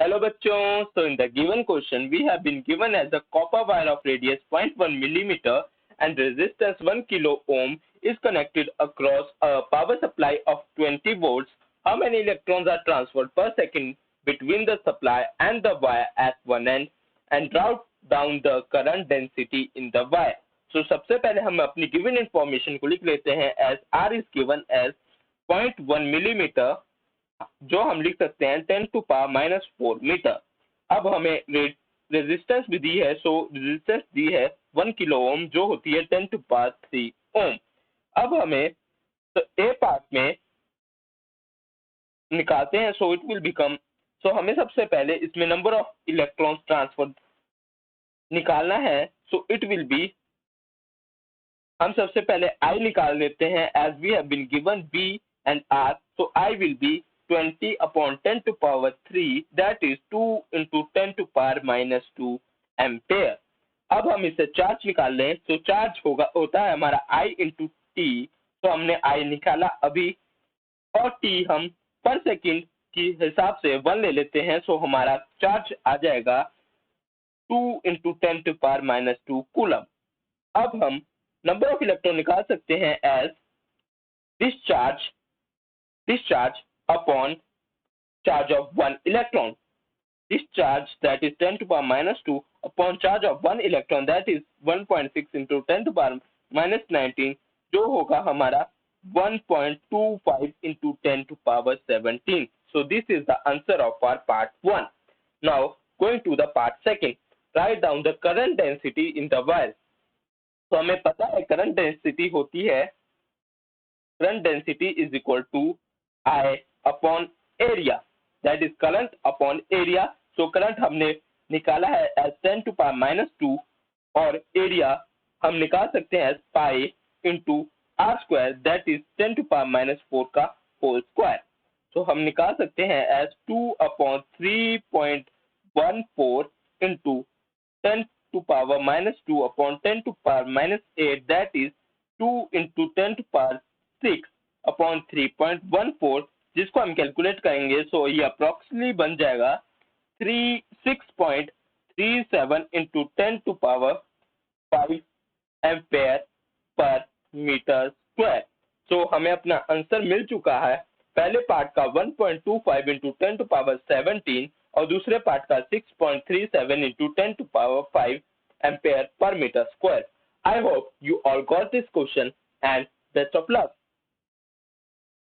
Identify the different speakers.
Speaker 1: Hello bachchon, so in the given question we have been given as a copper wire of radius 0.1 millimeter and resistance 1 kilo ohm is connected across a power supply of 20 volts. How many electrons are transferred per second between the supply and the wire at one end, and write down the current density in the wire. So सबसे पहले हम अपनी given information को लिख लेते हैं as R is given as 0.1 millimeter, जो हम लिख सकते हैं 10⁻⁻⁴ मीटर। अब हमें रेजिस्टेंस भी दी है, सो रेजिस्टेंस दी है 1 किलो ओम जो होती है 10⁻³ ओम। अब हमें तो ए पार्ट में निकालते हैं, सो इट विल बिकम, सो हमें सबसे पहले इसमें नंबर ऑफ इलेक्ट्रॉन्स ट्रांसफर निकालना है, सो इट विल बी, हम सबसे पहले आई निकाल लेते हैं as we have been given B and R, so I will be 20/10⁻³ that is 2 into 10⁻⁻² ampere. अब हम इसे चार्ज निकाल लें, तो चार्ज होता है हमारा I इंटू टी, तो हमने I निकाला अभी, और T हम पर सेकंड की हिसाब से 1 ले लेते हैं, सो हमारा चार्ज आ जाएगा 2 into 10⁻⁻² कूलम। अब हम नंबर ऑफ इलेक्ट्रॉन निकाल सकते हैं as discharge upon charge of 1 electron. Discharge, that is 10⁻⁻² upon charge of 1 electron, that is 1.6 into 10⁻⁻19, जो होगा हमारा 1.25 into 10⁻17. So this is the answer of our part 1. Now going to the part 2. Write down the current density in the wire. तो हमें पता है current density होती है, current density is equal to I upon area, that is current upon area. So current हमने निकाला है as 10⁻⁻² और area हम निकाल सकते हैं as pi into r square, that is 10⁻⁻4 का whole square. So हम निकाल सकते हैं as 2/3.14 into 10⁻⁻² upon 10⁻⁸, that is 2 into 10⁻⁶ upon 3.14, जिसको हम कैलकुलेट करेंगे, सो ये अप्रोक्सीमेटली बन जाएगा 6.37 into 10⁵ एम्पेयर पर मीटर स्क्वायर। सो हमें अपना आंसर मिल चुका है, पहले पार्ट का 1.25 into 10⁻17 और दूसरे पार्ट का 6.37 into 10⁵ एम्पेयर पर metre square. I hope you all got this question and best of luck.